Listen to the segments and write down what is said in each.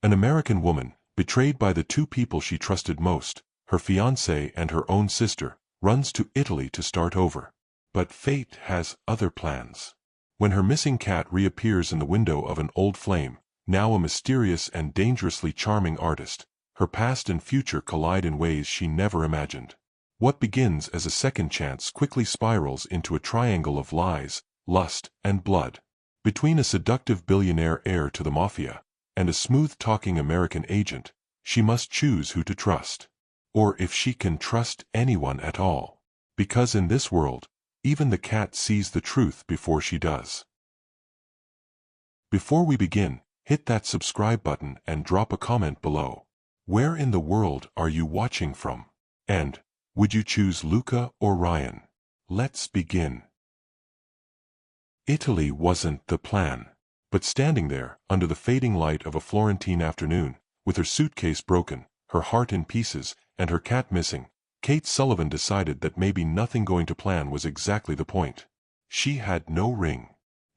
An American woman, betrayed by the two people she trusted most, her fiancé and her own sister, runs to Italy to start over. But fate has other plans. When her missing cat reappears in the window of an old flame, now a mysterious and dangerously charming artist, her past and future collide in ways she never imagined. What begins as a second chance quickly spirals into a triangle of lies, lust, and blood. Between a seductive billionaire heir to the Mafia and a smooth-talking American agent, she must choose who to trust. Or if she can trust anyone at all. Because in this world, even the cat sees the truth before she does. Before we begin, hit that subscribe button and drop a comment below. Where in the world are you watching from? And, would you choose Luca or Ryan? Let's begin. Italy wasn't the plan. But standing there, under the fading light of a Florentine afternoon, with her suitcase broken, her heart in pieces, and her cat missing, Kate Sullivan decided that maybe nothing going to plan was exactly the point. She had no ring,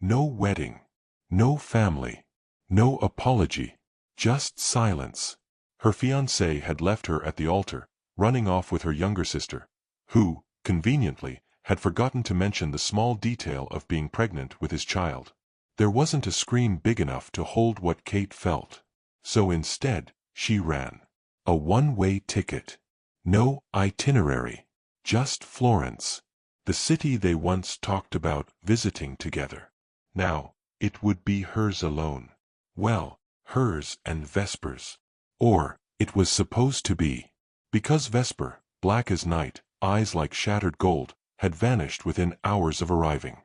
no wedding, no family, no apology, just silence. Her fiancé had left her at the altar, running off with her younger sister, who, conveniently, had forgotten to mention the small detail of being pregnant with his child. There wasn't a scream big enough to hold what Kate felt. So instead, she ran. A one-way ticket. No itinerary. Just Florence. The city they once talked about visiting together. Now, it would be hers alone. Well, hers and Vesper's. Or, it was supposed to be. Because Vesper, black as night, eyes like shattered gold, had vanished within hours of arriving.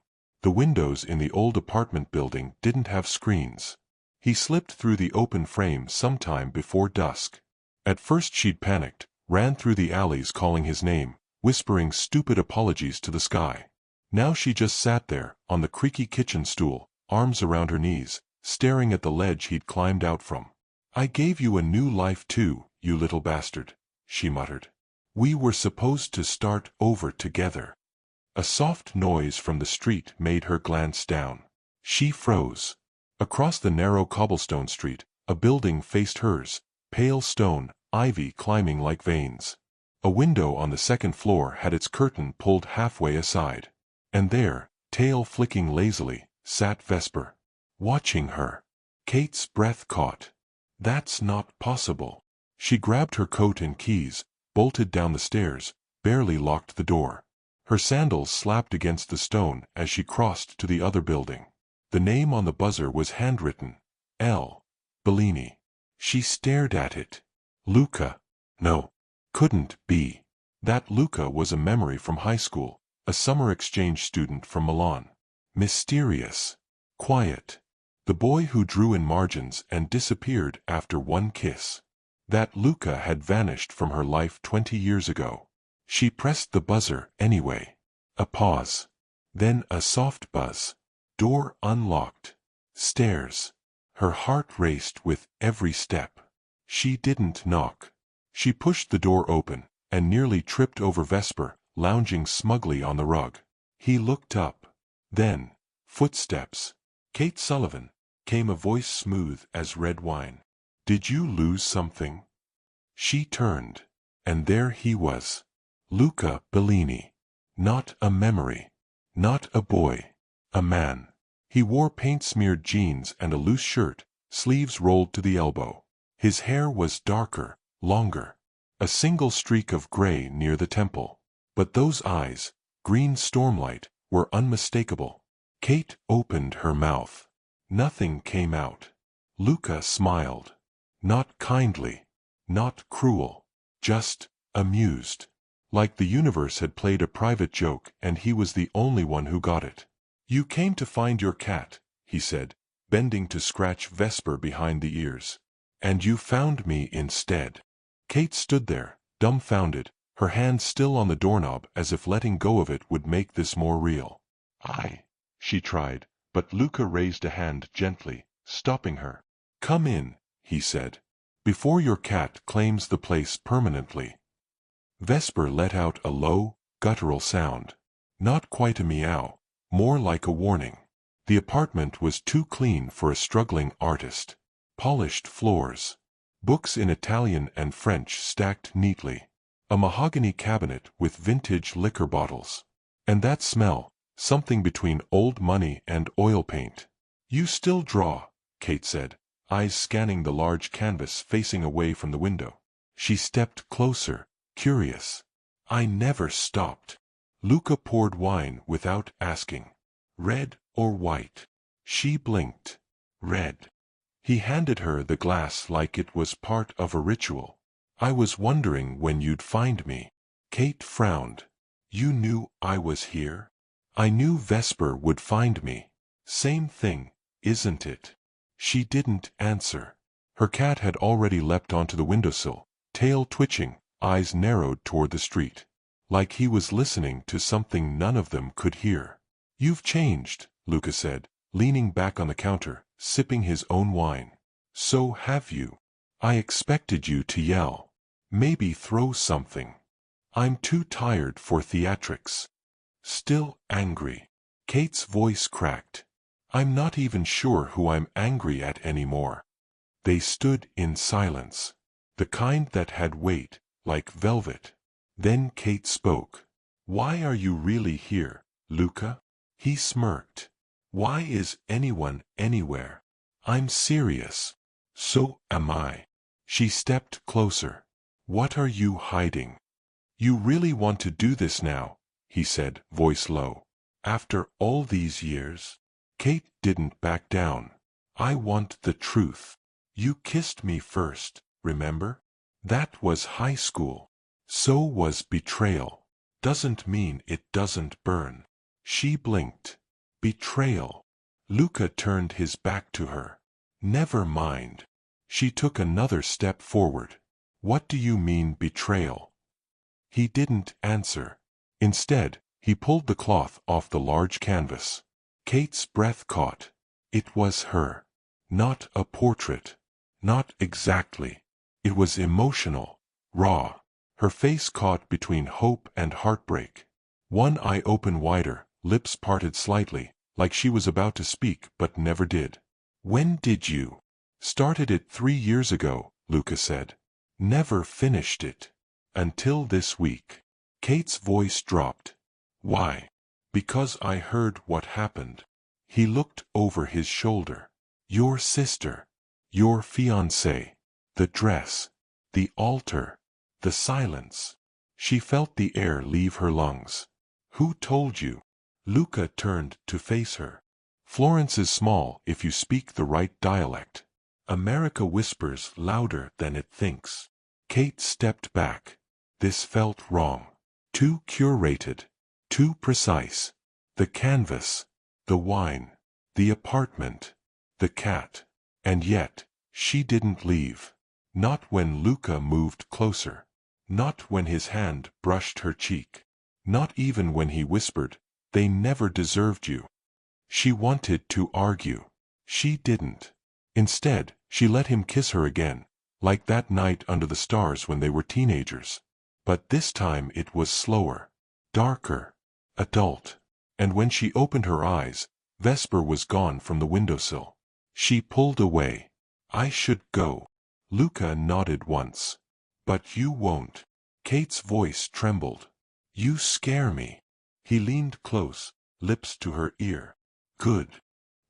The windows in the old apartment building didn't have screens. He slipped through the open frame sometime before dusk. At first she'd panicked, ran through the alleys calling his name, whispering stupid apologies to the sky. Now she just sat there, on the creaky kitchen stool, arms around her knees, staring at the ledge he'd climbed out from. "I gave you a new life too, you little bastard," she muttered. "We were supposed to start over together." A soft noise from the street made her glance down. She froze. Across the narrow cobblestone street, a building faced hers, pale stone, ivy climbing like veins. A window on the second floor had its curtain pulled halfway aside. And there, tail flicking lazily, sat Vesper. Watching her. Kate's breath caught. That's not possible. She grabbed her coat and keys, bolted down the stairs, barely locked the door. Her sandals slapped against the stone as she crossed to the other building. The name on the buzzer was handwritten. L. Bellini. She stared at it. Luca. No. Couldn't be. That Luca was a memory from high school, a summer exchange student from Milan. Mysterious. Quiet. The boy who drew in margins and disappeared after one kiss. That Luca had vanished from her life 20 years ago. She pressed the buzzer anyway. A pause. Then a soft buzz. Door unlocked. Stairs. Her heart raced with every step. She didn't knock. She pushed the door open, and nearly tripped over Vesper, lounging smugly on the rug. He looked up. Then, footsteps. "Kate Sullivan," came a voice smooth as red wine. "Did you lose something?" She turned. And there he was. Luca Bellini. Not a memory. Not a boy. A man. He wore paint-smeared jeans and a loose shirt, sleeves rolled to the elbow. His hair was darker, longer. A single streak of gray near the temple. But those eyes, green stormlight, were unmistakable. Kate opened her mouth. Nothing came out. Luca smiled. Not kindly. Not cruel. Just amused. Like the universe had played a private joke and he was the only one who got it. "You came to find your cat," he said, bending to scratch Vesper behind the ears. "And you found me instead." Kate stood there, dumbfounded, her hand still on the doorknob as if letting go of it would make this more real. She tried, but Luca raised a hand gently, stopping her. "Come in," he said, "before your cat claims the place permanently." Vesper let out a low, guttural sound. Not quite a meow, more like a warning. The apartment was too clean for a struggling artist. polished floors, books in Italian and French stacked neatly, a mahogany cabinet with vintage liquor bottles. And that smell, something between old money and oil paint. "You still draw," Kate said, eyes scanning the large canvas facing away from the window. She stepped closer, curious. "I never stopped." Luca poured wine without asking. "Red or white?" She blinked. "Red." He handed her the glass like it was part of a ritual. "I was wondering when you'd find me." Kate frowned. "You knew I was here?" "I knew Vesper would find me." "Same thing, isn't it?" She didn't answer. Her cat had already leapt onto the windowsill, tail twitching, eyes narrowed toward the street. Like he was listening to something none of them could hear. "You've changed," Luca said, leaning back on the counter, sipping his own wine. "So have you. I expected you to yell. Maybe throw something. I'm too tired for theatrics." "Still angry?" Kate's voice cracked. "I'm not even sure who I'm angry at anymore." They stood in silence. The kind that had weight, like velvet. Then Kate spoke. "Why are you really here, Luca?" He smirked. "Why is anyone anywhere? I'm serious." "So am I." She stepped closer. "What are you hiding?" "You really want to do this now?" he said, voice low. "After all these years?" Kate didn't back down. "I want the truth. You kissed me first, remember? That was high school. So was betrayal. Doesn't mean it doesn't burn." She blinked. "Betrayal." Luca turned his back to her. "Never mind." She took another step forward. "What do you mean, betrayal?" He didn't answer. Instead, he pulled the cloth off the large canvas. Kate's breath caught. It was her. Not a portrait. Not exactly. It was emotional, raw. Her face caught between hope and heartbreak. One eye open wider, lips parted slightly, like she was about to speak but never did. "When did you?" "Started it 3 years ago," Luca said. "Never finished it. Until this week." Kate's voice dropped. "Why?" "Because I heard what happened." He looked over his shoulder. "Your sister. Your fiancé. The dress. The altar. The silence." She felt the air leave her lungs. "Who told you?" Luca turned to face her. "Florence is small if you speak the right dialect. America whispers louder than it thinks." Kate stepped back. This felt wrong. Too curated. Too precise. The canvas. The wine. The apartment. The cat. And yet, she didn't leave. Not when Luca moved closer. Not when his hand brushed her cheek. Not even when he whispered, "They never deserved you." She wanted to argue. She didn't. Instead, she let him kiss her again, like that night under the stars when they were teenagers. But this time it was slower, darker, adult. And when she opened her eyes, Vesper was gone from the windowsill. She pulled away. "I should go." Luca nodded once. "But you won't." Kate's voice trembled. "You scare me." He leaned close, lips to her ear. "Good."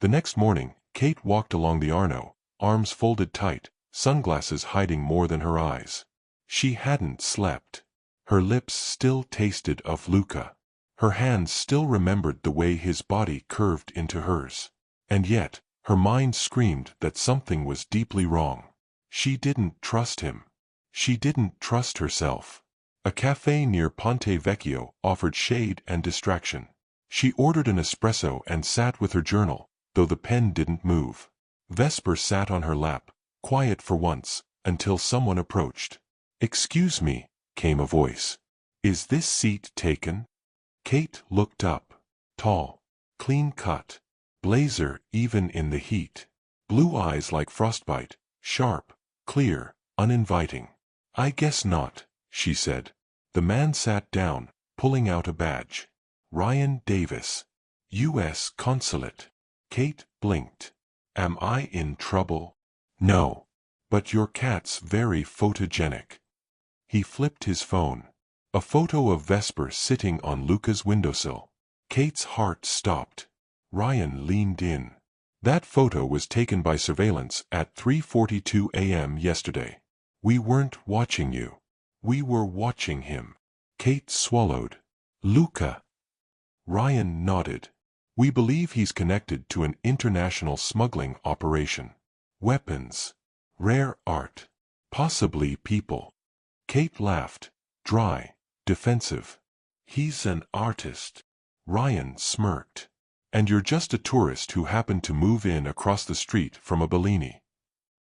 The next morning, Kate walked along the Arno, arms folded tight, sunglasses hiding more than her eyes. She hadn't slept. Her lips still tasted of Luca. Her hands still remembered the way his body curved into hers. And yet, her mind screamed that something was deeply wrong. She didn't trust him. She didn't trust herself. A cafe near Ponte Vecchio offered shade and distraction. She ordered an espresso and sat with her journal, though the pen didn't move. Vesper sat on her lap, quiet for once, until someone approached. "Excuse me," came a voice. "Is this seat taken?" Kate looked up. Tall, clean-cut, blazer even in the heat. Blue eyes like frostbite, sharp, clear, uninviting. "I guess not," she said. The man sat down, pulling out a badge. "Ryan Davis, U.S. Consulate." Kate blinked. "Am I in trouble?" No. But your cat's very photogenic. He flipped his phone. A photo of Vesper sitting on Luca's windowsill. Kate's heart stopped. Ryan leaned in. That photo was taken by surveillance at 3:42 a.m. yesterday. We weren't watching you. We were watching him. Kate swallowed. Luca. Ryan nodded. We believe he's connected to an international smuggling operation. Weapons. Rare art. Possibly people. Kate laughed. Dry. Defensive. He's an artist. Ryan smirked. And you're just a tourist who happened to move in across the street from a Bellini.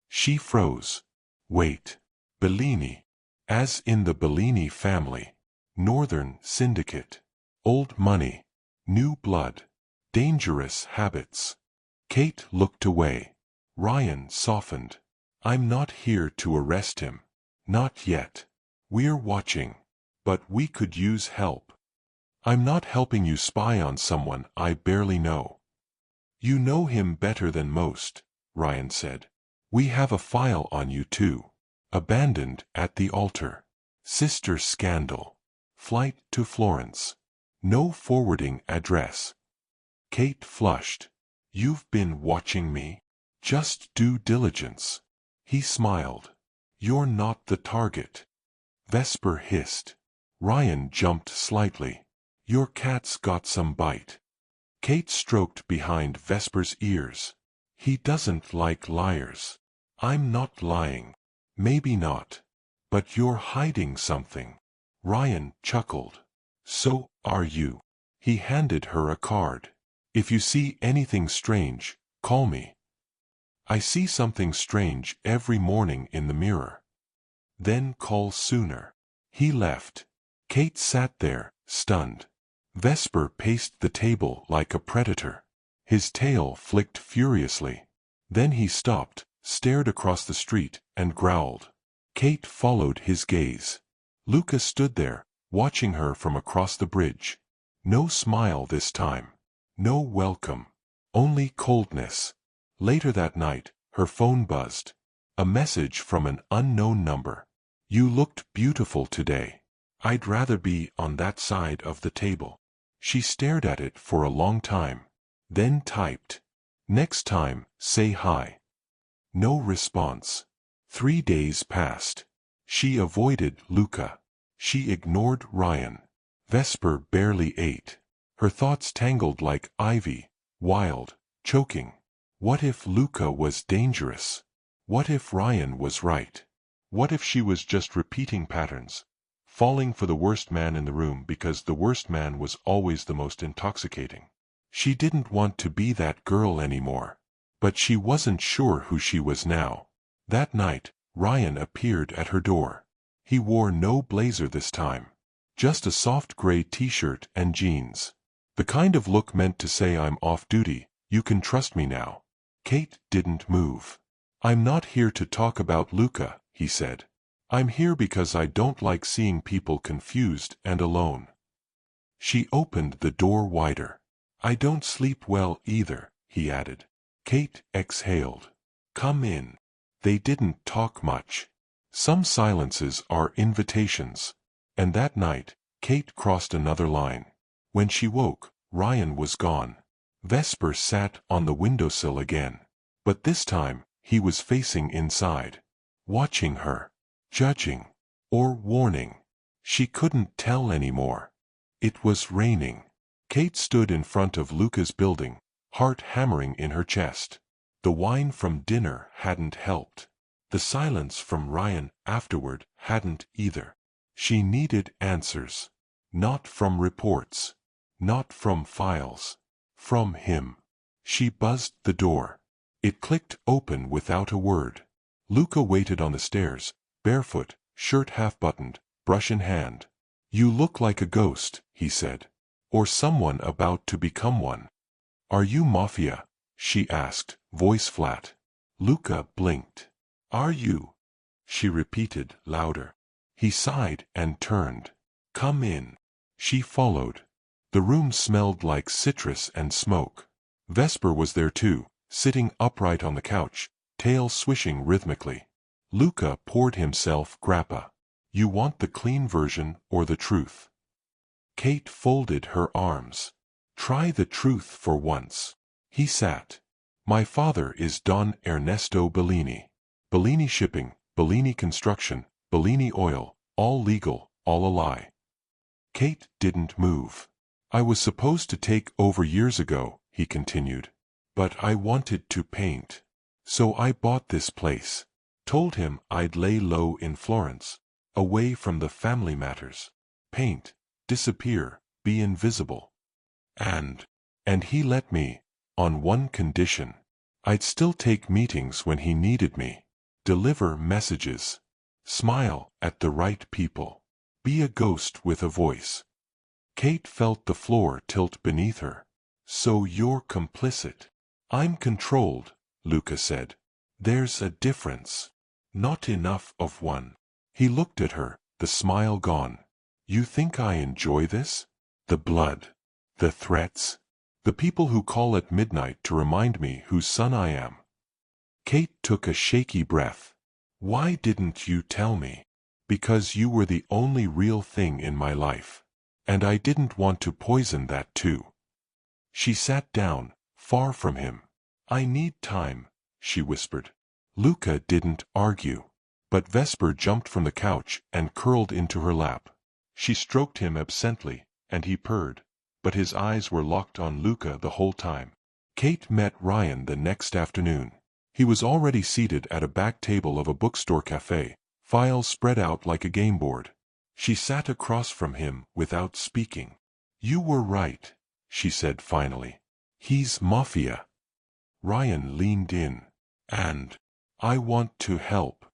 She froze. Wait. Bellini. As in the Bellini family. Northern Syndicate. Old money. New blood. Dangerous habits. Kate looked away. Ryan softened. I'm not here to arrest him. Not yet. We're watching. But we could use help. I'm not helping you spy on someone I barely know. You know him better than most, Ryan said. We have a file on you too. Abandoned at the altar. Sister scandal. Flight to Florence. No forwarding address. Kate flushed. You've been watching me? Just due diligence. He smiled. You're not the target. Vesper hissed. Ryan jumped slightly. Your cat's got some bite. Kate stroked behind Vesper's ears. He doesn't like liars. I'm not lying. Maybe not. But you're hiding something. Ryan chuckled. So are you. He handed her a card. If you see anything strange, call me. I see something strange every morning in the mirror. Then call sooner. He left. Kate sat there, stunned. Vesper paced the table like a predator. His tail flicked furiously. Then he stopped, stared across the street, and growled. Kate followed his gaze. Luca stood there, watching her from across the bridge. No smile this time. No welcome. Only coldness. Later that night, her phone buzzed. A message from an unknown number. You looked beautiful today. I'd rather be on that side of the table. She stared at it for a long time. Then typed. Next time, say hi. No response. 3 days passed. She avoided Luca. She ignored Ryan. Vesper barely ate. Her thoughts tangled like ivy, wild, choking. What if Luca was dangerous? What if Ryan was right? What if she was just repeating patterns? Falling for the worst man in the room because the worst man was always the most intoxicating. She didn't want to be that girl anymore. But she wasn't sure who she was now. That night, Ryan appeared at her door. He wore no blazer this time. Just a soft gray t-shirt and jeans. The kind of look meant to say I'm off duty, you can trust me now. Kate didn't move. I'm not here to talk about Luca, he said. I'm here because I don't like seeing people confused and alone. She opened the door wider. I don't sleep well either, he added. Kate exhaled. Come in. They didn't talk much. Some silences are invitations. And that night, Kate crossed another line. When she woke, Ryan was gone. Vesper sat on the windowsill again. But this time, he was facing inside. Watching her. Judging. Or warning. She couldn't tell anymore. It was raining. Kate stood in front of Luca's building, heart hammering in her chest. The wine from dinner hadn't helped. The silence from Ryan afterward hadn't either. She needed answers. Not from reports. Not from files. From him. She buzzed the door. It clicked open without a word. Luca waited on the stairs, barefoot, shirt half-buttoned, brush in hand. You look like a ghost, he said. Or someone about to become one. Are you Mafia? She asked, voice flat. Luca blinked. Are you? She repeated, louder. He sighed and turned. Come in. She followed. The room smelled like citrus and smoke. Vesper was there too, sitting upright on the couch, tail swishing rhythmically. Luca poured himself grappa. You want the clean version or the truth? Kate folded her arms. Try the truth for once. He sat. My father is Don Ernesto Bellini. Bellini Shipping, Bellini Construction, Bellini Oil, all legal, all a lie. Kate didn't move. I was supposed to take over years ago, he continued. But I wanted to paint. So I bought this place. Told him I'd lay low in Florence, away from the family matters. Paint, disappear, be invisible. And he let me, on one condition. I'd still take meetings when he needed me. Deliver messages. Smile at the right people. Be a ghost with a voice. Kate felt the floor tilt beneath her. So you're complicit. I'm controlled, Luca said. There's a difference. Not enough of one. He looked at her, the smile gone. You think I enjoy this? The blood. The threats. The people who call at midnight to remind me whose son I am. Kate took a shaky breath. Why didn't you tell me? Because you were the only real thing in my life. And I didn't want to poison that too. She sat down, far from him. I need time, she whispered. Luca didn't argue. But Vesper jumped from the couch and curled into her lap. She stroked him absently, and he purred. But his eyes were locked on Luca the whole time. Kate met Ryan the next afternoon. He was already seated at a back table of a bookstore cafe, files spread out like a game board. She sat across from him without speaking. You were right, she said finally. He's Mafia. Ryan leaned in. And I want to help.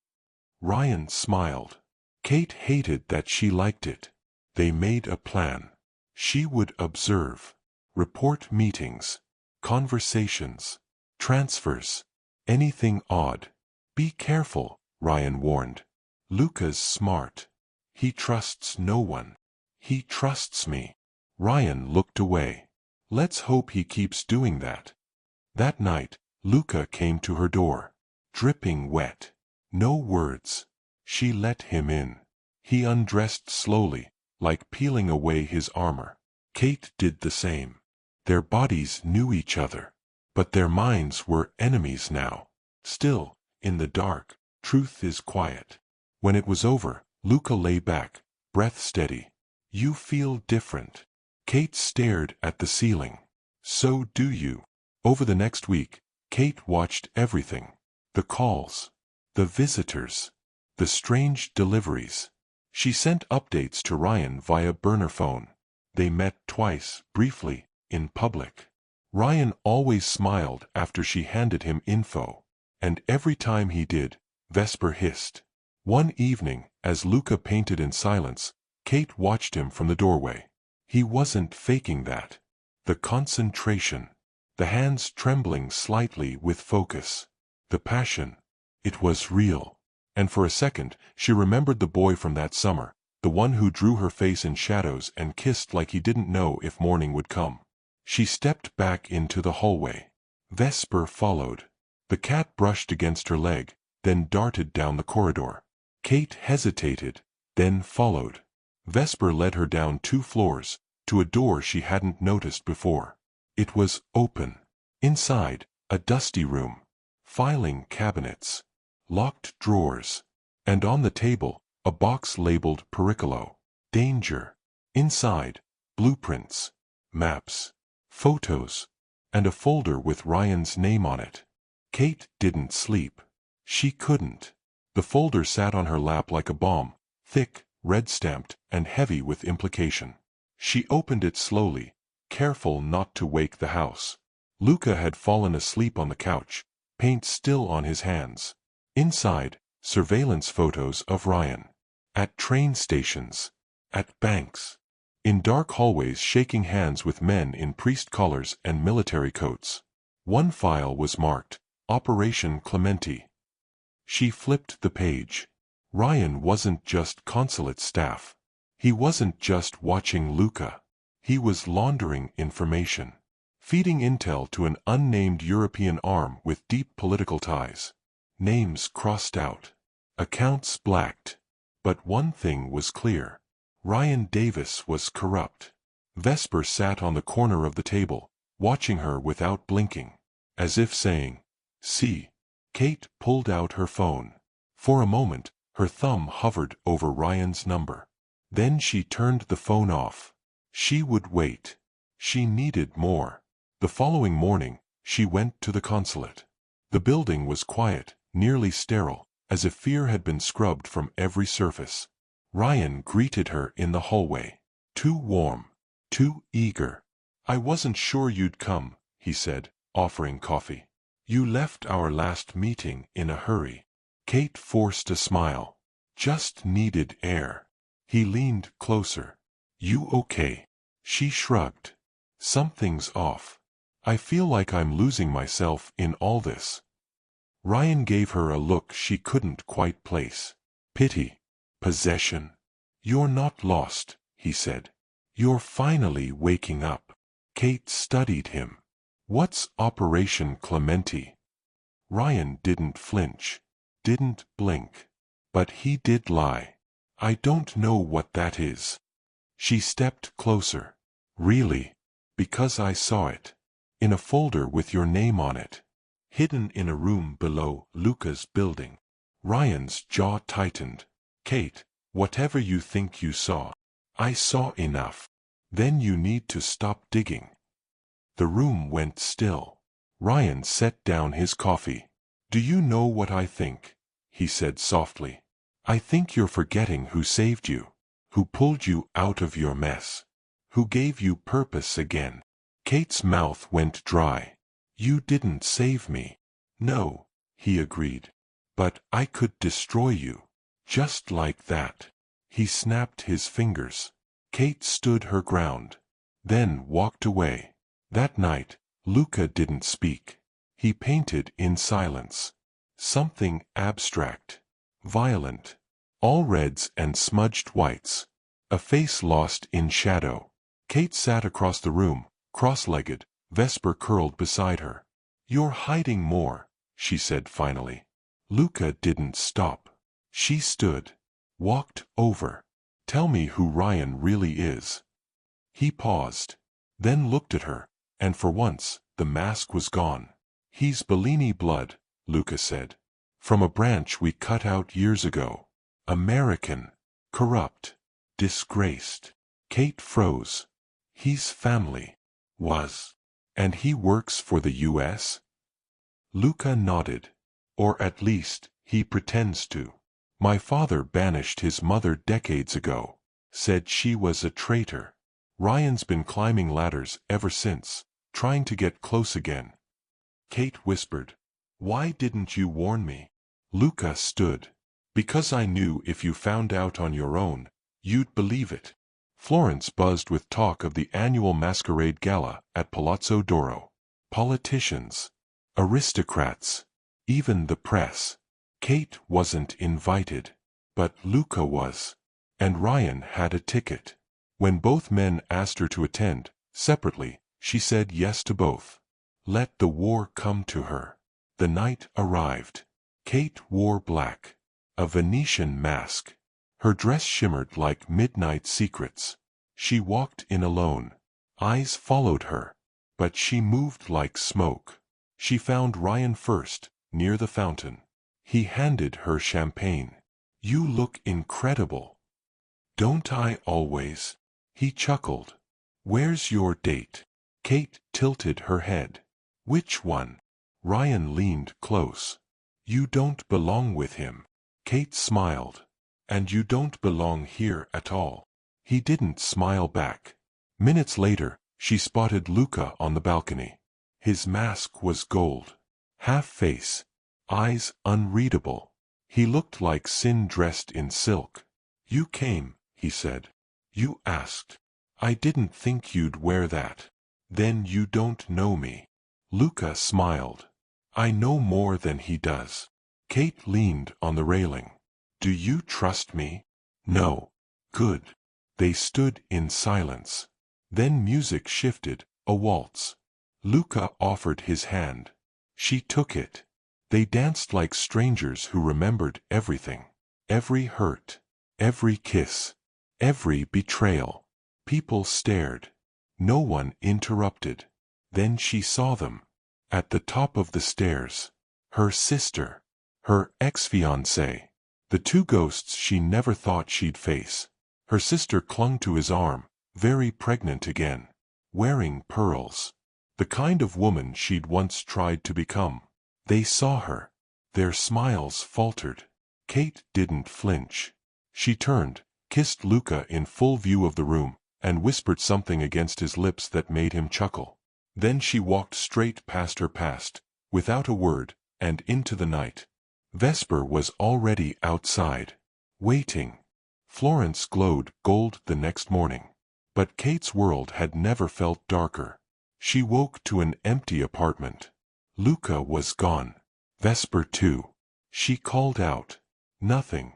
Ryan smiled. Kate hated that she liked it. They made a plan. She would observe, report meetings, conversations, transfers, anything odd. Be careful, Ryan warned. Luca's smart. He trusts no one. He trusts me. Ryan looked away. Let's hope he keeps doing that. That night, Luca came to her door. Dripping wet. No words. She let him in. He undressed slowly, like peeling away his armor. Kate did the same. Their bodies knew each other. But their minds were enemies now. Still, in the dark, truth is quiet. When it was over, Luca lay back, breath steady. You feel different. Kate stared at the ceiling. So do you. Over the next week, Kate watched everything. The calls. The visitors. The strange deliveries. She sent updates to Ryan via burner phone. They met twice, briefly, in public. Ryan always smiled after she handed him info. And every time he did, Vesper hissed. One evening, as Luca painted in silence, Kate watched him from the doorway. He wasn't faking that. The concentration. The hands trembling slightly with focus. The passion. It was real. And for a second, she remembered the boy from that summer, the one who drew her face in shadows and kissed like he didn't know if morning would come. She stepped back into the hallway. Vesper followed. The cat brushed against her leg, then darted down the corridor. Kate hesitated, then followed. Vesper led her down 2 floors, to a door she hadn't noticed before. It was open. Inside, a dusty room. Filing cabinets. Locked drawers. And on the table, a box labeled Pericolo. Danger. Inside, blueprints, maps, photos, and a folder with Ryan's name on it. Kate didn't sleep. She couldn't. The folder sat on her lap like a bomb, thick, red-stamped, and heavy with implication. She opened it slowly, careful not to wake the house. Luca had fallen asleep on the couch, paint still on his hands. Inside, surveillance photos of Ryan. At train stations. At banks. In dark hallways shaking hands with men in priest collars and military coats. One file was marked, Operation Clementi. She flipped the page. Ryan wasn't just consulate staff. He wasn't just watching Luca. He was laundering information. Feeding intel to an unnamed European arm with deep political ties. names crossed out, accounts blacked. But one thing was clear. Ryan Davis was corrupt. Vesper sat on the corner of the table, watching her without blinking, as if saying, "See." Kate pulled out her phone. For a moment, her thumb hovered over Ryan's number. Then she turned the phone off. She would wait. She needed more. The following morning, she went to the consulate. The building was quiet, nearly sterile, as if fear had been scrubbed from every surface. Ryan greeted her in the hallway. Too warm. Too eager. "I wasn't sure you'd come," he said, offering coffee. "You left our last meeting in a hurry." Kate forced a smile. "Just needed air." He leaned closer. "You okay?" She shrugged. "Something's off. I feel like I'm losing myself in all this." Ryan gave her a look she couldn't quite place. Pity. Possession. "You're not lost," he said. "You're finally waking up." Kate studied him. "What's Operation Clementi?" Ryan didn't flinch. Didn't blink. But he did lie. "I don't know what that is." She stepped closer. "Really? Because I saw it. In a folder with your name on it. Hidden in a room below Luca's building." Ryan's jaw tightened. "Kate, whatever you think you saw, I saw enough. Then you need to stop digging." The room went still. Ryan set down his coffee. "Do you know what I think?" he said softly. "I think you're forgetting who saved you, who pulled you out of your mess, who gave you purpose again." Kate's mouth went dry. "You didn't save me." "No," he agreed. "But I could destroy you. Just like that." He snapped his fingers. Kate stood her ground. Then walked away. That night, Luca didn't speak. He painted in silence. Something abstract. Violent. All reds and smudged whites. A face lost in shadow. Kate sat across the room, cross-legged, Vesper curled beside her. "You're hiding more," she said finally. Luca didn't stop. She stood. Walked over. "Tell me who Ryan really is." He paused. Then looked at her, and for once, the mask was gone. "He's Bellini blood," Luca said. "From a branch we cut out years ago. American. Corrupt. Disgraced." Kate froze. "He's family." Was. "And he works for the U.S.? Luca nodded. "Or at least, he pretends to. My father banished his mother decades ago. Said she was a traitor. Ryan's been climbing ladders ever since, trying to get close again." Kate whispered, "Why didn't you warn me?" Luca stood. "Because I knew if you found out on your own, you'd believe it." Florence buzzed with talk of the annual masquerade gala at Palazzo d'Oro. Politicians. Aristocrats. Even the press. Kate wasn't invited. But Luca was. And Ryan had a ticket. When both men asked her to attend, separately, she said yes to both. Let the war come to her. The night arrived. Kate wore black. A Venetian mask. Her dress shimmered like midnight secrets. She walked in alone. Eyes followed her. But she moved like smoke. She found Ryan first, near the fountain. He handed her champagne. "You look incredible." "Don't I always?" He chuckled. "Where's your date?" Kate tilted her head. "Which one?" Ryan leaned close. "You don't belong with him." Kate smiled. "And you don't belong here at all." He didn't smile back. Minutes later, she spotted Luca on the balcony. His mask was gold. Half face. Eyes unreadable. He looked like sin dressed in silk. "You came," he said. "You asked. I didn't think you'd wear that. Then you don't know me." Luca smiled. "I know more than he does." Kate leaned on the railing. "Do you trust me?" "No." "Good." They stood in silence. Then music shifted, a waltz. Luca offered his hand. She took it. They danced like strangers who remembered everything. Every hurt, every kiss, every betrayal. People stared. No one interrupted. Then she saw them. At the top of the stairs. Her sister. Her ex-fiancé. The two ghosts she never thought she'd face. Her sister clung to his arm, very pregnant again. Wearing pearls. The kind of woman she'd once tried to become. They saw her. Their smiles faltered. Kate didn't flinch. She turned, kissed Luca in full view of the room, and whispered something against his lips that made him chuckle. Then she walked straight past her past, without a word, and into the night. Vesper was already outside, waiting. Florence glowed gold the next morning. But Kate's world had never felt darker. She woke to an empty apartment. Luca was gone. Vesper too. She called out. Nothing.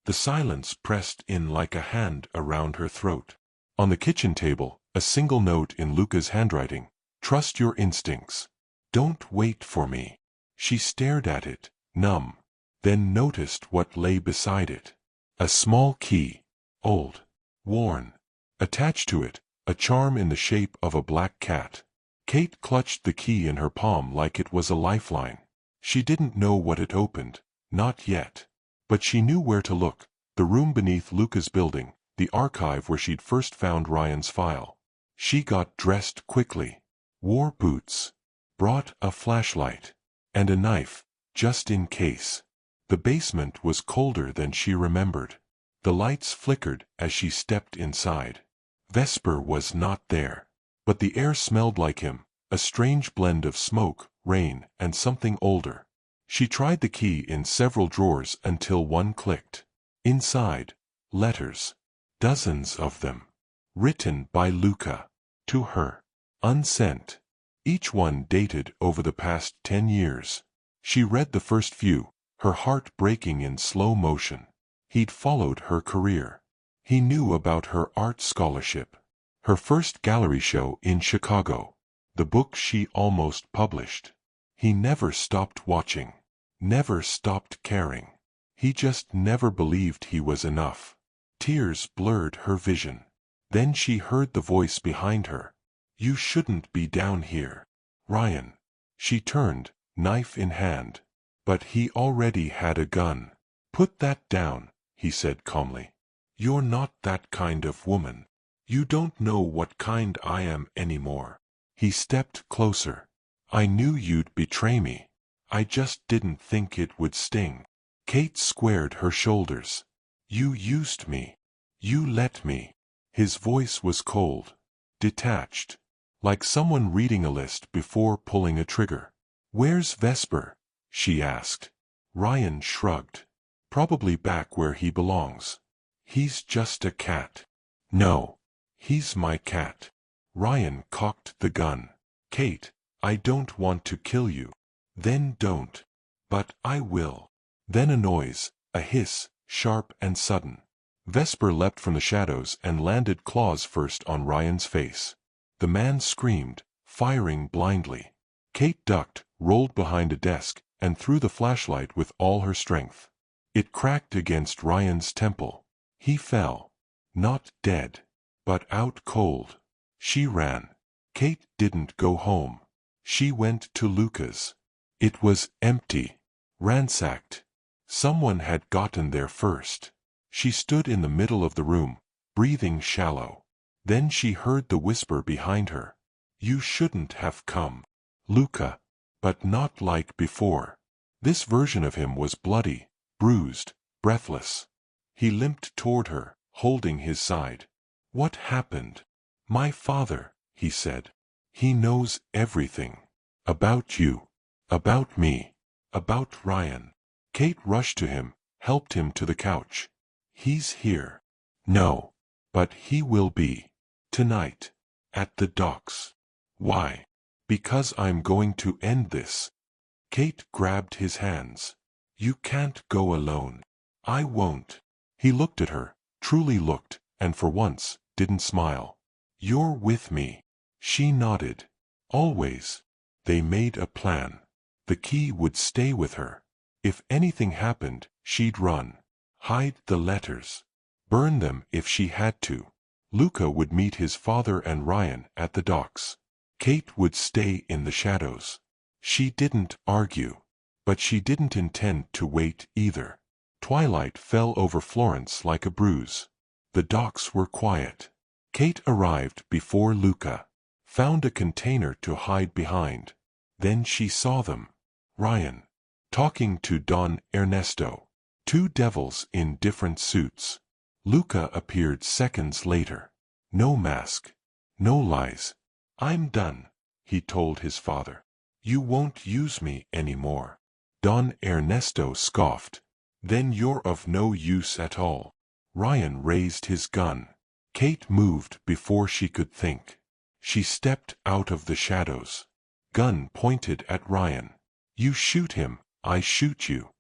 The silence pressed in like a hand around her throat. On the kitchen table, a single note in Luca's handwriting. Trust your instincts. Don't wait for me. She stared at it, numb. Then noticed what lay beside it. A small key. Old. Worn. Attached to it, a charm in the shape of a black cat. Kate clutched the key in her palm like it was a lifeline. She didn't know what it opened. Not yet. But she knew where to look. The room beneath Luca's building, the archive where she'd first found Ryan's file. She got dressed quickly. Wore boots. Brought a flashlight. And a knife, just in case. The basement was colder than she remembered. The lights flickered as she stepped inside. Vesper was not there. But the air smelled like him, a strange blend of smoke, rain, and something older. She tried the key in several drawers until one clicked. Inside, letters. Dozens of them. Written by Luca. To her. Unsent. Each one dated over the past 10 years. She read the first few, her heart breaking in slow motion. He'd followed her career. He knew about her art scholarship. Her first gallery show in Chicago. The book she almost published. He never stopped watching. Never stopped caring. He just never believed he was enough. Tears blurred her vision. Then she heard the voice behind her. You shouldn't be down here, Ryan. She turned, knife in hand. But he already had a gun. Put that down, he said calmly. You're not that kind of woman. You don't know what kind I am anymore. He stepped closer. I knew you'd betray me. I just didn't think it would sting. Kate squared her shoulders. You used me. You let me. His voice was cold. Detached. Like someone reading a list before pulling a trigger. Where's Vesper? She asked. Ryan shrugged. Probably back where he belongs. He's just a cat. No. He's my cat. Ryan cocked the gun. Kate, I don't want to kill you. Then don't. But I will. Then a noise, a hiss, sharp and sudden. Vesper leapt from the shadows and landed claws first on Ryan's face. The man screamed, firing blindly. Kate ducked, rolled behind a desk, and threw the flashlight with all her strength. It cracked against Ryan's temple. He fell. Not dead. But out cold. She ran. Kate didn't go home. She went to Luca's. It was empty. Ransacked. Someone had gotten there first. She stood in the middle of the room, breathing shallow. Then she heard the whisper behind her. You shouldn't have come, Luca. But not like before. This version of him was bloody, bruised, breathless. He limped toward her, holding his side. What happened? My father, he said. He knows everything. About you. About me. About Ryan. Kate rushed to him, helped him to the couch. He's here. No. But he will be. Tonight. At the docks. Why? Because I'm going to end this. Kate grabbed his hands. You can't go alone. I won't. He looked at her, truly looked, and for once, didn't smile. You're with me. She nodded. Always. They made a plan. The key would stay with her. If anything happened, she'd run. Hide the letters. Burn them if she had to. Luca would meet his father and Ryan at the docks. Kate would stay in the shadows. She didn't argue. But she didn't intend to wait either. Twilight fell over Florence like a bruise. The docks were quiet. Kate arrived before Luca. Found a container to hide behind. Then she saw them. Ryan. Talking to Don Ernesto. Two devils in different suits. Luca appeared seconds later. No mask. No lies. I'm done, he told his father. You won't use me anymore. Don Ernesto scoffed. Then you're of no use at all. Ryan raised his gun. Kate moved before she could think. She stepped out of the shadows. Gun pointed at Ryan. You shoot him, I shoot you.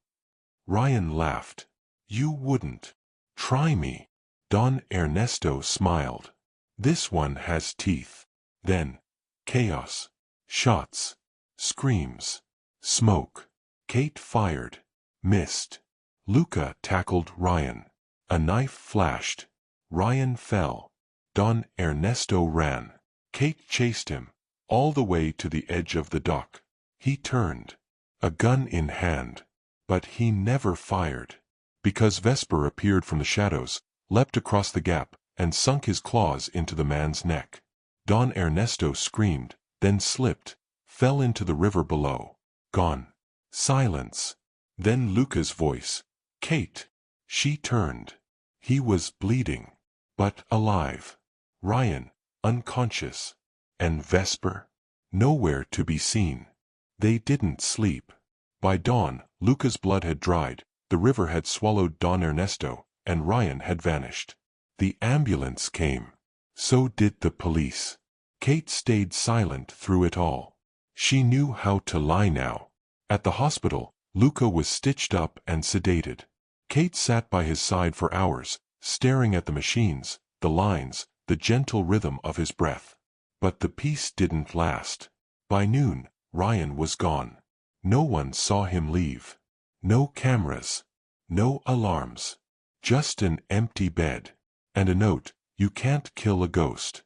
Ryan laughed. You wouldn't. Try me. Don Ernesto smiled. This one has teeth. Then, chaos. Shots. Screams. Smoke. Kate fired. Missed. Luca tackled Ryan. A knife flashed. Ryan fell. Don Ernesto ran. Kate chased him, all the way to the edge of the dock. He turned, a gun in hand. But he never fired. Because Vesper appeared from the shadows, leapt across the gap, and sunk his claws into the man's neck. Don Ernesto screamed, then slipped, fell into the river below. Gone. Silence. Then Luca's voice. Kate. She turned. He was bleeding, but alive. Ryan, unconscious. And Vesper? Nowhere to be seen. They didn't sleep. By dawn, Luca's blood had dried, the river had swallowed Don Ernesto, and Ryan had vanished. The ambulance came. So did the police. Kate stayed silent through it all. She knew how to lie now. At the hospital, Luca was stitched up and sedated. Kate sat by his side for hours, staring at the machines, the lines, the gentle rhythm of his breath. But the peace didn't last. By noon, Ryan was gone. No one saw him leave. No cameras. No alarms. Just an empty bed. And a note, you can't kill a ghost.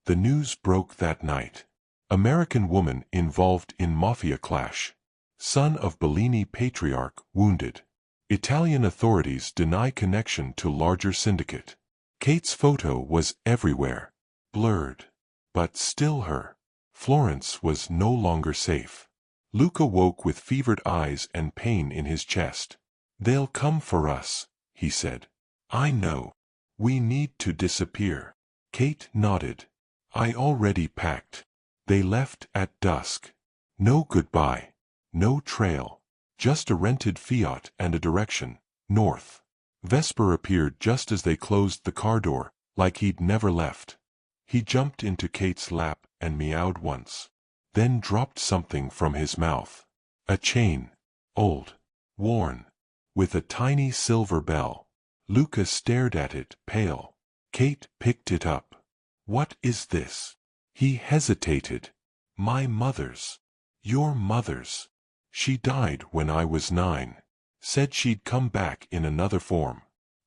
The news broke that night. American woman involved in Mafia clash. Son of Bellini patriarch wounded. Italian authorities deny connection to larger syndicate. Kate's photo was everywhere. Blurred. But still her. Florence was no longer safe. Luca woke with fevered eyes and pain in his chest. They'll come for us, he said. I know. We need to disappear. Kate nodded. I already packed. They left at dusk. No goodbye. No trail. Just a rented Fiat and a direction, north. Vesper appeared just as they closed the car door, like he'd never left. He jumped into Kate's lap and meowed once. Then dropped something from his mouth. A chain. Old. Worn. With a tiny silver bell. Luca stared at it, pale. Kate picked it up. What is this? He hesitated. My mother's. Your mother's. She died when I was 9. Said she'd come back in another form.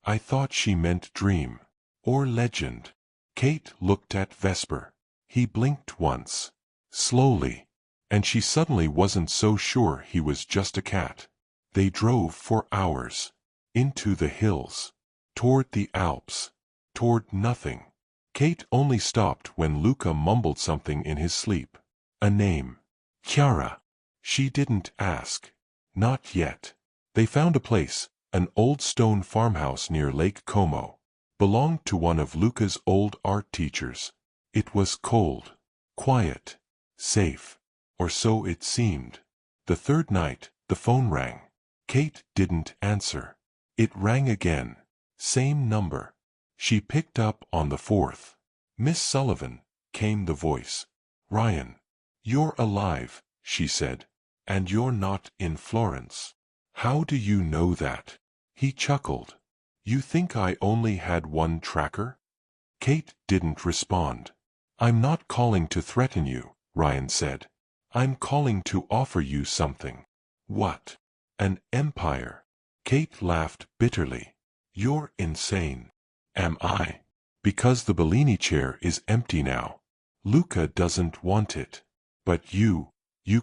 I thought she meant dream. Or legend. Kate looked at Vesper. He blinked once. Slowly. And she suddenly wasn't so sure he was just a cat. They drove for hours. Into the hills. Toward the Alps. Toward nothing. Kate only stopped when Luca mumbled something in his sleep. A name. Chiara. She didn't ask. Not yet. They found a place, an old stone farmhouse near Lake Como. Belonged to one of Luca's old art teachers. It was cold. Quiet. Safe. Or so it seemed. The third night, the phone rang. Kate didn't answer. It rang again. Same number. She picked up on the fourth. Miss Sullivan, came the voice. Ryan. You're alive, she said. And you're not in Florence. How do you know that? He chuckled. You think I only had one tracker? Kate didn't respond. I'm not calling to threaten you, Ryan said. I'm calling to offer you something. What? An empire? Kate laughed bitterly. You're insane. Am I? Because the Bellini chair is empty now. Luca doesn't want it. But you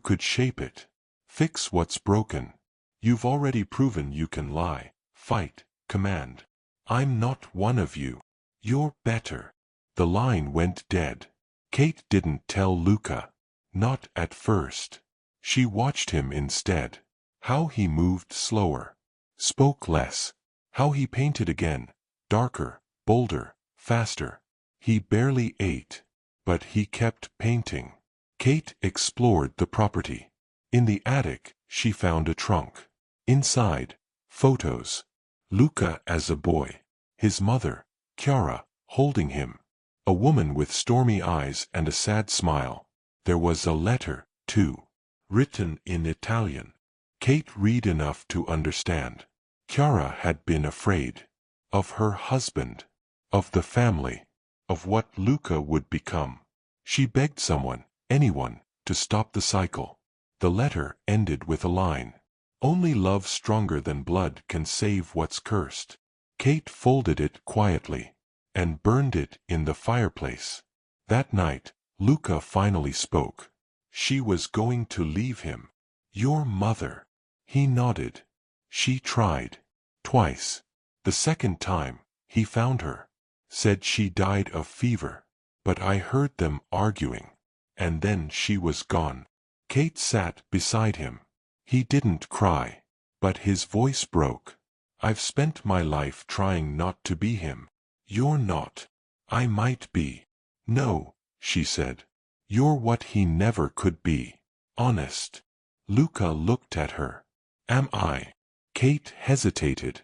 could shape it. Fix what's broken. You've already proven you can lie, fight, command. I'm not one of you. You're better. The line went dead. Kate didn't tell Luca. Not at first. She watched him instead. How he moved slower. Spoke less. How he painted again. Darker, bolder, faster. He barely ate. But he kept painting. Kate explored the property. In the attic, she found a trunk. Inside, photos. Luca as a boy. His mother, Chiara, holding him. A woman with stormy eyes and a sad smile. There was a letter, too. Written in Italian. Kate read enough to understand. Chiara had been afraid. Of her husband. Of the family. Of what Luca would become. She begged someone, anyone, to stop the cycle. The letter ended with a line. Only love stronger than blood can save what's cursed. Kate folded it quietly. And burned it in the fireplace. That night, Luca finally spoke. She was going to leave him. Your mother. He nodded. She tried. Twice. The second time, he found her. Said she died of fever. But I heard them arguing. And then she was gone. Kate sat beside him. He didn't cry. But his voice broke. I've spent my life trying not to be him. You're not. I might be. No, she said. You're what he never could be. Honest. Luca looked at her. Am I? Kate hesitated.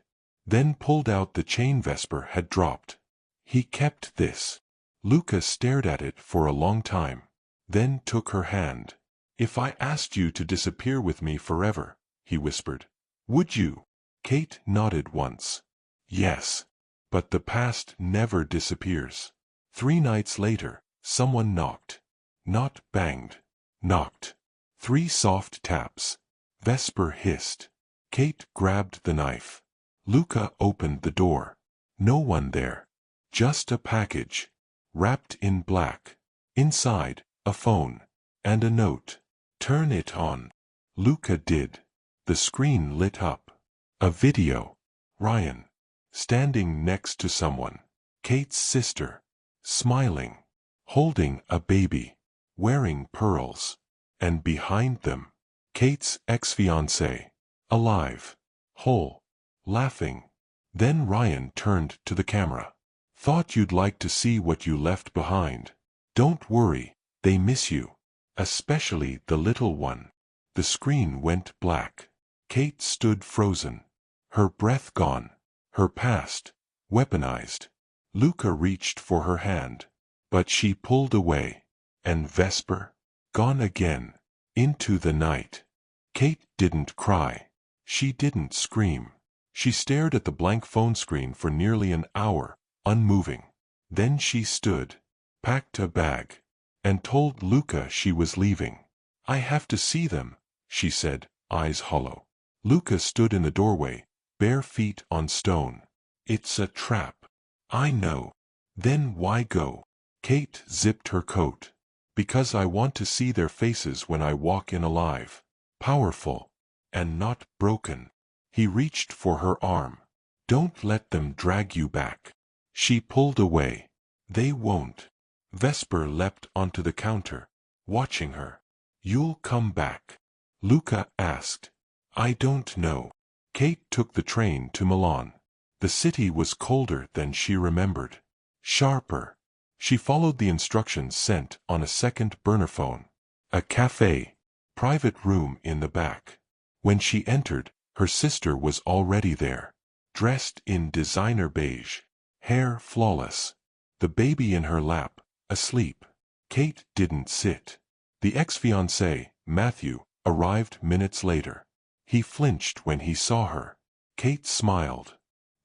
Then pulled out the chain Vesper had dropped. He kept this. Luca stared at it for a long time. Then took her hand. If I asked you to disappear with me forever, he whispered. Would you? Kate nodded once. Yes. But the past never disappears. 3 nights later, someone knocked. Not banged. Knocked. 3 soft taps. Vesper hissed. Kate grabbed the knife. Luca opened the door. No one there. Just a package. Wrapped in black. Inside, a phone. And a note. Turn it on. Luca did. The screen lit up. A video. Ryan. Standing next to someone. Kate's sister. Smiling. Holding a baby. Wearing pearls. And behind them, Kate's ex-fiancé. Alive. Whole. Laughing. Then Ryan turned to the camera. Thought you'd like to see what you left behind. Don't worry, they miss you. Especially the little one. The screen went black. Kate stood frozen. Her breath gone. Her past, weaponized. Luca reached for her hand. But she pulled away. And Vesper? Gone again. Into the night. Kate didn't cry. She didn't scream. She stared at the blank phone screen for nearly an hour, unmoving. Then she stood, packed a bag, and told Luca she was leaving. I have to see them, she said, eyes hollow. Luca stood in the doorway, bare feet on stone. It's a trap. I know. Then why go? Kate zipped her coat. Because I want to see their faces when I walk in alive. Powerful. And not broken. He reached for her arm. Don't let them drag you back. She pulled away. They won't. Vesper leapt onto the counter, watching her. You'll come back? Luca asked. I don't know. Kate took the train to Milan. The city was colder than she remembered. Sharper. She followed the instructions sent on a second burner phone. A cafe. Private room in the back. When she entered, her sister was already there. Dressed in designer beige. Hair flawless. The baby in her lap, asleep. Kate didn't sit. The ex-fiancé, Matthew, arrived minutes later. He flinched when he saw her. Kate smiled.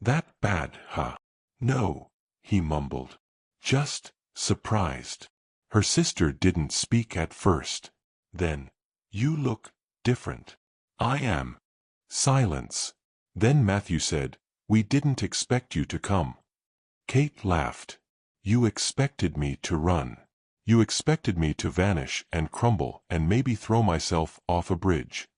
That bad, huh? No, he mumbled. Just surprised. Her sister didn't speak at first. Then, "You look different." "I am." Silence. Then Matthew said, "We didn't expect you to come." Kate laughed. "You expected me to run. You expected me to vanish and crumble and maybe throw myself off a bridge."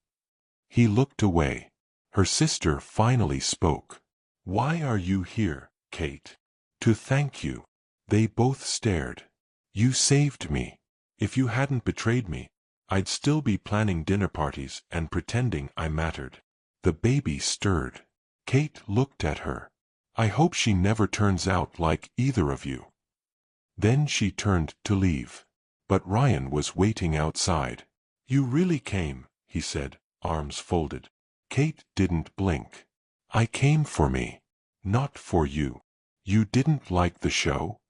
He looked away. Her sister finally spoke. "Why are you here, Kate?" "To thank you." They both stared. "You saved me. If you hadn't betrayed me, I'd still be planning dinner parties and pretending I mattered." The baby stirred. Kate looked at her. "I hope she never turns out like either of you." Then she turned to leave. But Ryan was waiting outside. "You really came," he said, arms folded. Kate didn't blink. "I came for me. Not for you. You didn't like the show?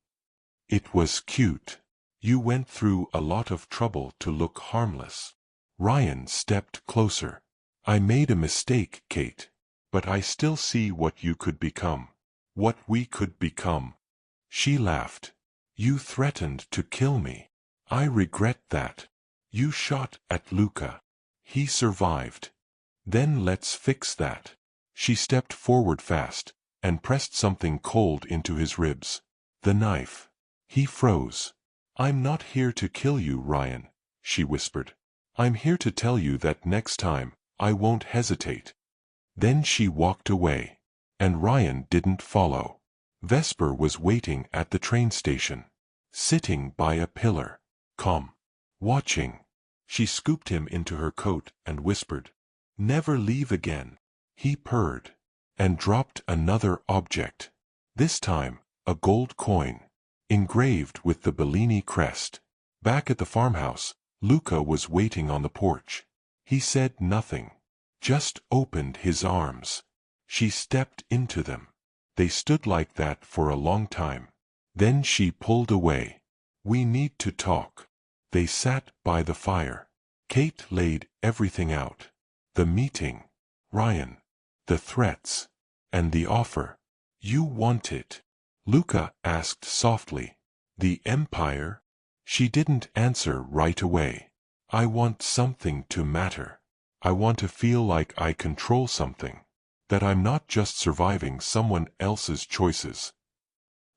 It was cute. You went through a lot of trouble to look harmless." Ryan stepped closer. "I made a mistake, Kate. But I still see what you could become. What we could become." She laughed. "You threatened to kill me. I regret that. You shot at Luca. He survived. Then let's fix that." She stepped forward fast, and pressed something cold into his ribs. The knife. He froze. "I'm not here to kill you, Ryan," she whispered. "I'm here to tell you that next time, I won't hesitate." Then she walked away. And Ryan didn't follow. Vesper was waiting at the train station. Sitting by a pillar. Calm. Watching. She scooped him into her coat and whispered, "Never leave again." He purred. And dropped another object. This time, a gold coin. Engraved with the Bellini crest. Back at the farmhouse, Luca was waiting on the porch. He said nothing. Just opened his arms. She stepped into them. They stood like that for a long time. Then she pulled away. "We need to talk." They sat by the fire. Kate laid everything out. The meeting. Ryan. The threats. And the offer. "You want it?" Luca asked softly. "The empire?" She didn't answer right away. "I want something to matter. I want to feel like I control something. That I'm not just surviving someone else's choices."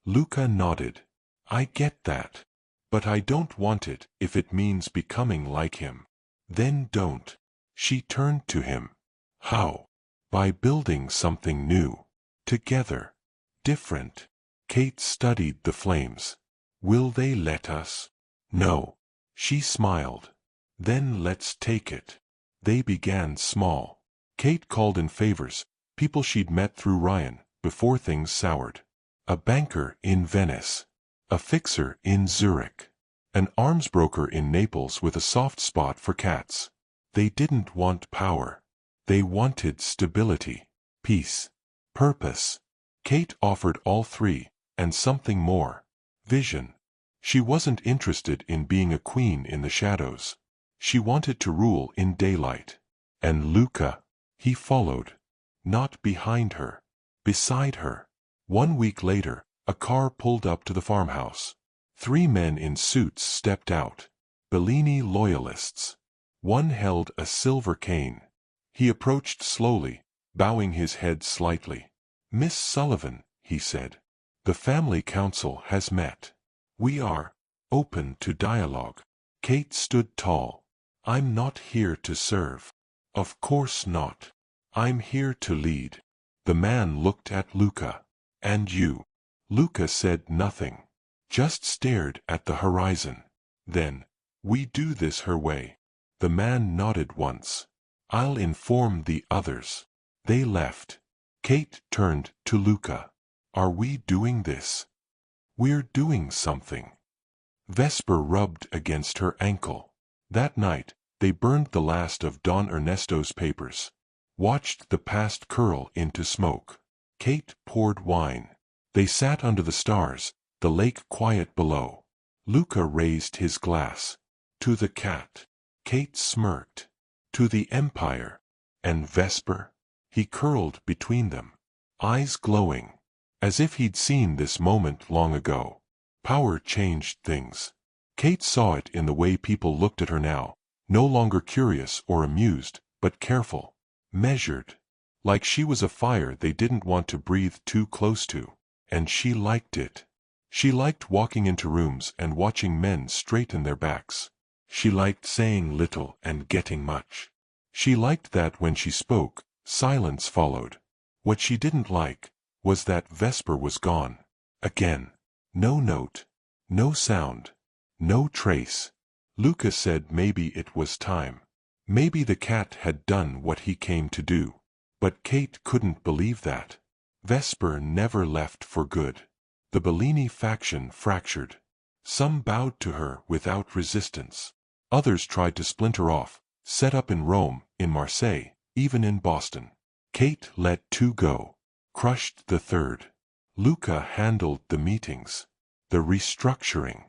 Luca nodded. "I get that. But I don't want it if it means becoming like him." "Then don't." She turned to him. "How?" "By building something new. Together. Different." Kate studied the flames. "Will they let us?" "No." She smiled. "Then let's take it." They began small. Kate called in favors, people she'd met through Ryan, before things soured. A banker in Venice. A fixer in Zurich. An arms broker in Naples with a soft spot for cats. They didn't want power. They wanted stability, peace, purpose. Kate offered all three, and something more. Vision. She wasn't interested in being a queen in the shadows. She wanted to rule in daylight. And Luca, he followed. Not behind her. Beside her. 1 week later, a car pulled up to the farmhouse. 3 men in suits stepped out. Bellini loyalists. One held a silver cane. He approached slowly, bowing his head slightly. "Miss Sullivan," he said. "The family council has met. We are open to dialogue." Kate stood tall. "I'm not here to serve." "Of course not. I'm here to lead." The man looked at Luca. "And you?" Luca said nothing. Just stared at the horizon. Then, "We do this her way." The man nodded once. "I'll inform the others." They left. Kate turned to Luca. "Are we doing this?" "We're doing something." Vesper rubbed against her ankle. That night, they burned the last of Don Ernesto's papers. Watched the past curl into smoke. Kate poured wine. They sat under the stars, the lake quiet below. Luca raised his glass. "To the cat." Kate smirked. "To the empire." "And Vesper?" He curled between them. Eyes glowing. As if he'd seen this moment long ago. Power changed things. Kate saw it in the way people looked at her now, No longer curious or amused, but careful, measured. Like she was a fire they didn't want to breathe too close to. And she liked it. She liked walking into rooms and watching men straighten their backs. She liked saying little and getting much. She liked that when she spoke, silence followed. What she didn't like was that Vesper was gone. Again. No note. No sound. No trace. Luca said maybe it was time. Maybe the cat had done what he came to do. But Kate couldn't believe that. Vesper never left for good. The Bellini faction fractured. Some bowed to her without resistance. Others tried to splinter off, set up in Rome, in Marseille, even in Boston. Kate let two go, crushed the third. Luca handled the meetings, the restructuring,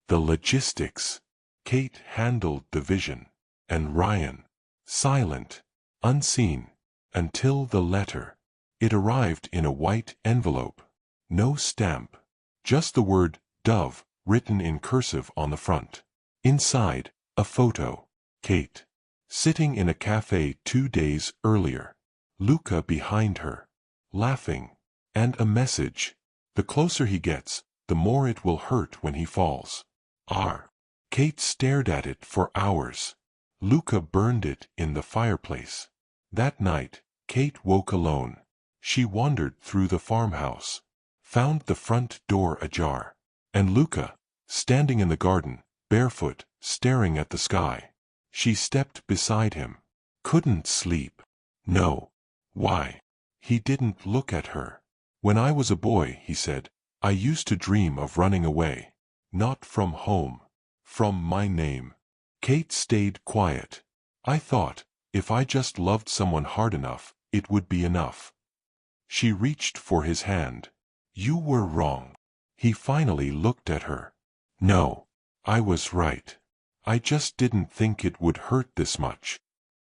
the logistics. Kate handled the vision. And Ryan, silent, unseen, until the letter. It arrived in a white envelope. No stamp. Just the word, Dove, written in cursive on the front. Inside, a photo. Kate. Sitting in a cafe 2 days earlier. Luca behind her. Laughing. And a message. The closer he gets, the more it will hurt when he falls. R. Kate stared at it for hours. Luca burned it in the fireplace. That night, Kate woke alone. She wandered through the farmhouse. Found the front door ajar. And Luca, standing in the garden, barefoot, staring at the sky. She stepped beside him. Couldn't sleep. No. Why? He didn't look at her. When I was a boy, he said, I used to dream of running away. Not from home. From my name. Kate stayed quiet. I thought, if I just loved someone hard enough, it would be enough. She reached for his hand. You were wrong. He finally looked at her. No. I was right. I just didn't think it would hurt this much.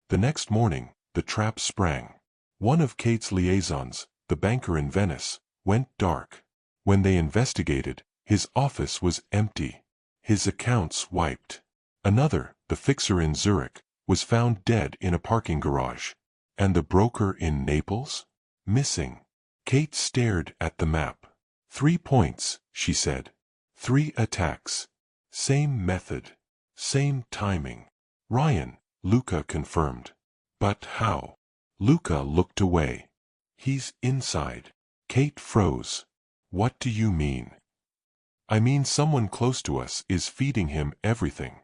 The next morning, the trap sprang. One of Kate's liaisons, the banker in Venice, went dark. When they investigated, his office was empty. His accounts wiped. Another, the fixer in Zurich, was found dead in a parking garage. And the broker in Naples? Missing. Kate stared at the map. 3 points, she said. 3 attacks. Same method. Same timing. Ryan, Luca confirmed. But how? Luca looked away. He's inside. Kate froze. What do you mean? I mean someone close to us is feeding him everything.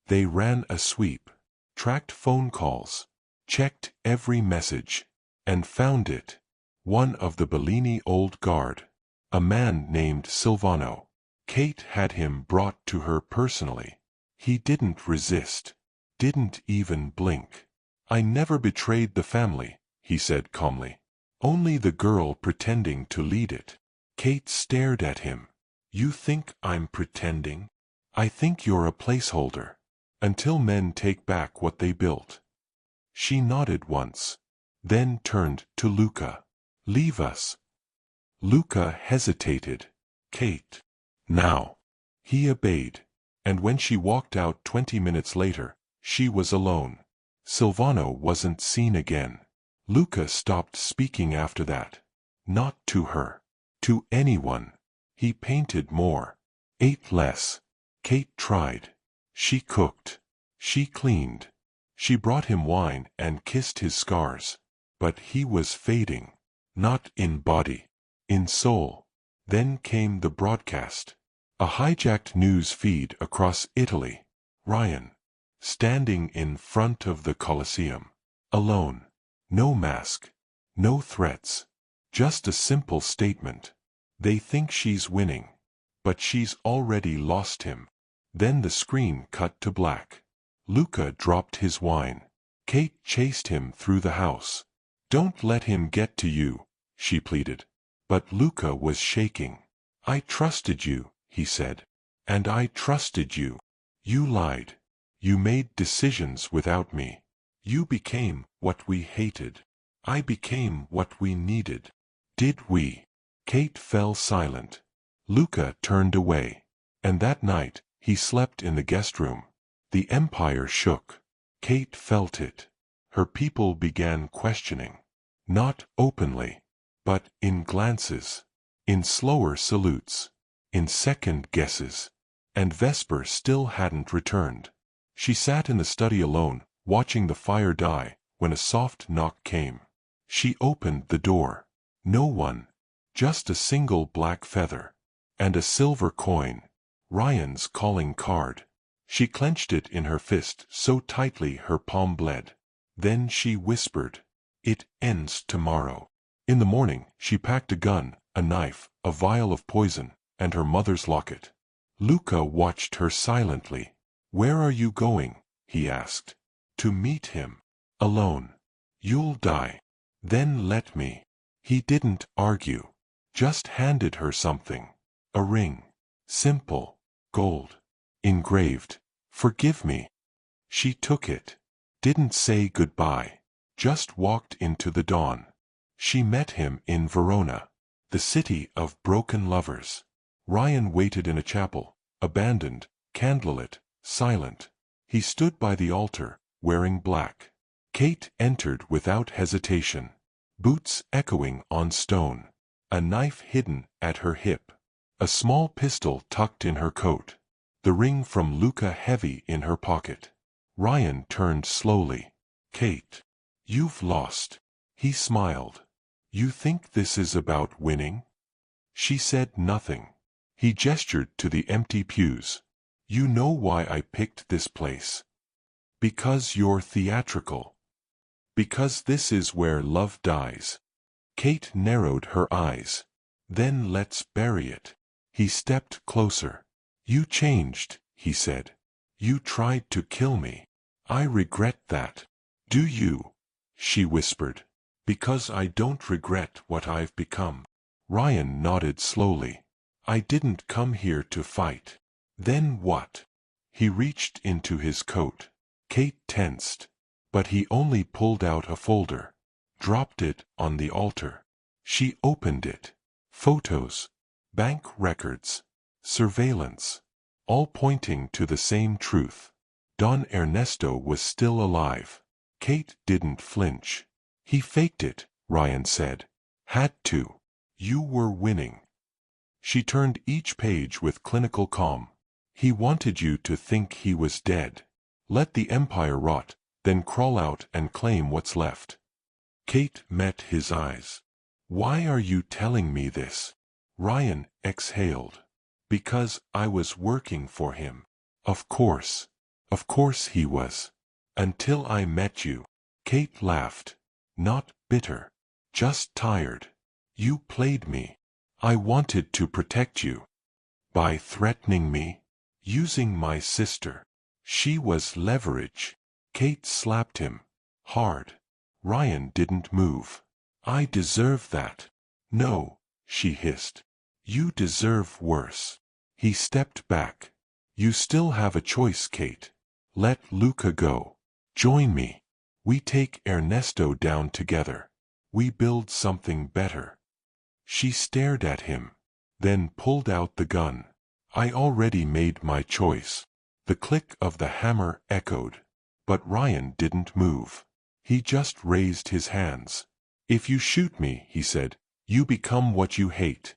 They ran a sweep. Tracked phone calls. Checked every message. And found it. One of the Bellini old guard. A man named Silvano. Kate had him brought to her personally. He didn't resist. Didn't even blink. I never betrayed the family, he said calmly. Only the girl pretending to lead it. Kate stared at him. You think I'm pretending? I think you're a placeholder. Until men take back what they built. She nodded once. Then turned to Luca. Leave us. Luca hesitated. Kate. Now. He obeyed. And when she walked out 20 minutes later, she was alone. Silvano wasn't seen again. Luca stopped speaking after that. Not to her. To anyone. He painted more. Ate less. Kate tried. She cooked. She cleaned. She brought him wine and kissed his scars. But he was fading. Not in body. In soul. Then came the broadcast. A hijacked news feed across Italy. Ryan. Standing in front of the Colosseum. Alone. No mask. No threats. Just a simple statement. They think she's winning. But she's already lost him. Then the screen cut to black. Luca dropped his wine. Kate chased him through the house. Don't let him get to you, she pleaded. But Luca was shaking. I trusted you, he said. And I trusted you. You lied. You made decisions without me. You became what we hated. I became what we needed. Did we? Kate fell silent. Luca turned away. And that night, he slept in the guest room. The empire shook. Kate felt it. Her people began questioning. Not openly, but in glances, in slower salutes, in second guesses. And Vesper still hadn't returned. She sat in the study alone, watching the fire die, when a soft knock came. She opened the door. No one. Just a single black feather. And a silver coin. Ryan's calling card. She clenched it in her fist so tightly her palm bled. Then she whispered, "It ends tomorrow." In the morning, she packed a gun, a knife, a vial of poison, and her mother's locket. Luca watched her silently. "Where are you going?" he asked. "To meet him. Alone. You'll die. Then let me." He didn't argue. Just handed her something. A ring. Simple. Gold. Engraved. "Forgive me." She took it. Didn't say goodbye. Just walked into the dawn. She met him in Verona, the city of broken lovers. Ryan waited in a chapel, abandoned, candlelit, silent. He stood by the altar, wearing black. Kate entered without hesitation. Boots echoing on stone. A knife hidden at her hip. A small pistol tucked in her coat. The ring from Luca heavy in her pocket. Ryan turned slowly. "Kate, you've lost." He smiled. "You think this is about winning?" She said nothing. He gestured to the empty pews. "You know why I picked this place? Because you're theatrical. Because this is where love dies." Kate narrowed her eyes. "Then let's bury it." He stepped closer. "You changed," he said. "You tried to kill me. I regret that." "Do you?" she whispered. "Because I don't regret what I've become." Ryan nodded slowly. "I didn't come here to fight." "Then what?" He reached into his coat. Kate tensed. But he only pulled out a folder. Dropped it on the altar. She opened it. Photos. Bank records. Surveillance. All pointing to the same truth. Don Ernesto was still alive. Kate didn't flinch. "He faked it," Ryan said. "Had to. You were winning." She turned each page with clinical calm. "He wanted you to think he was dead. Let the empire rot, then crawl out and claim what's left." Kate met his eyes. "Why are you telling me this?" Ryan exhaled. "Because I was working for him." Of course he was. "Until I met you." Kate laughed. Not bitter. Just tired. "You played me. I wanted to protect you." "By threatening me? Using my sister." "She was leverage." Kate slapped him. Hard. Ryan didn't move. "I deserve that." "No," she hissed. "You deserve worse." He stepped back. "You still have a choice, Kate. Let Luca go. Join me. We take Ernesto down together. We build something better." She stared at him. Then pulled out the gun. "I already made my choice." The click of the hammer echoed. But Ryan didn't move. He just raised his hands. "If you shoot me," he said, "you become what you hate."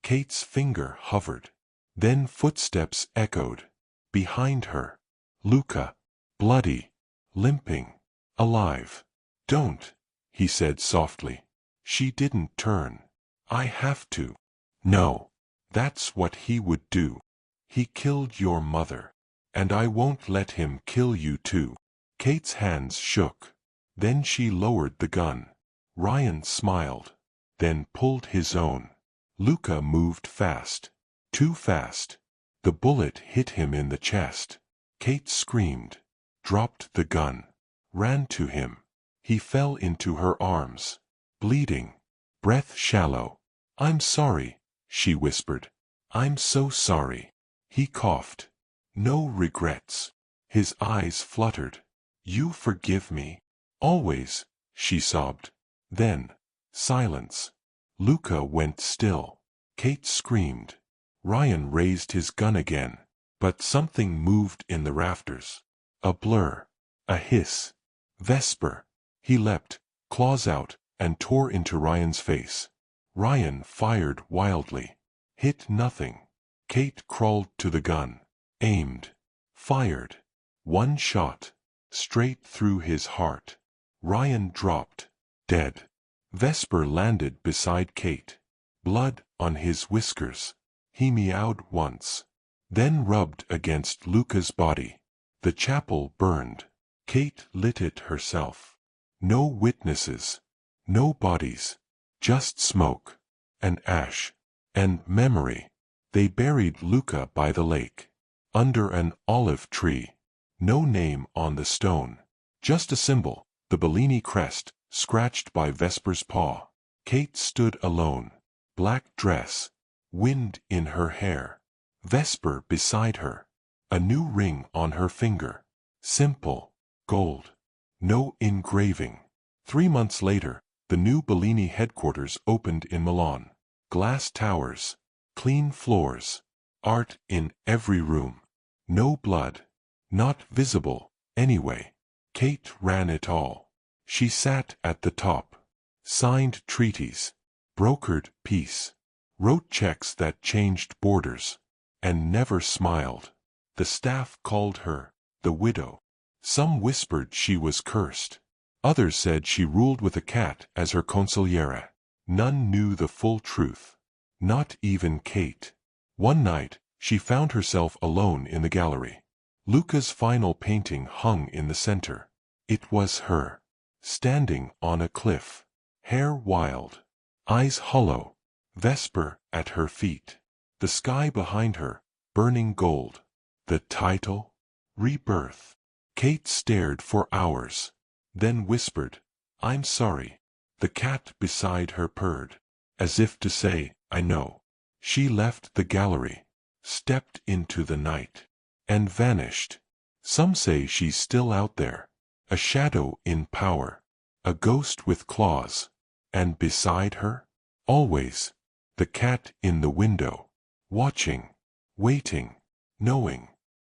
Kate's finger hovered. Then footsteps echoed. Behind her. Luca. Bloody. Limping. Alive. "Don't," he said softly. She didn't turn. "I have to." "No. That's what he would do. He killed your mother. And I won't let him kill you too." Kate's hands shook. Then she lowered the gun. Ryan smiled. Then pulled his own. Luca moved fast. Too fast. The bullet hit him in the chest. Kate screamed. Dropped the gun. Ran to him. He fell into her arms. Bleeding. Breath shallow. "I'm sorry," she whispered. "I'm so sorry." He coughed. "No regrets." His eyes fluttered. "You forgive me?" "Always," she sobbed. Then, silence. Luca went still. Kate screamed. Ryan raised his gun again. But something moved in the rafters. A blur. A hiss. Vesper. He leapt, claws out, and tore into Ryan's face. Ryan fired wildly. Hit nothing. Kate crawled to the gun. Aimed. Fired. One shot. Straight through his heart. Ryan dropped. Dead. Vesper landed beside Kate. Blood on his whiskers. He meowed once. Then rubbed against Luca's body. The chapel burned. Kate lit it herself. No witnesses. No bodies. Just smoke. And ash. And memory. They buried Luca by the lake. Under an olive tree. No name on the stone. Just a symbol, the Bellini crest, scratched by Vesper's paw. Kate stood alone. Black dress. Wind in her hair. Vesper beside her. A new ring on her finger. Simple. Gold. No engraving. 3 months later, the new Bellini headquarters opened in Milan. Glass towers. Clean floors. Art in every room. No blood. Not visible, anyway. Kate ran it all. She sat at the top. Signed treaties. Brokered peace. Wrote checks that changed borders. And never smiled. The staff called her the widow. Some whispered she was cursed. Others said she ruled with a cat as her consigliere. None knew the full truth. Not even Kate. One night, she found herself alone in the gallery. Luca's final painting hung in the center. It was her. Standing on a cliff. Hair wild. Eyes hollow. Vesper at her feet. The sky behind her, burning gold. The title? Rebirth. Kate stared for hours. Then whispered, "I'm sorry." The cat beside her purred. As if to say, "I know." She left the gallery. Stepped into the night. And vanished. Some say she's still out there. A shadow in power. A ghost with claws. And beside her? Always. The cat in the window. Watching. Waiting. Knowing.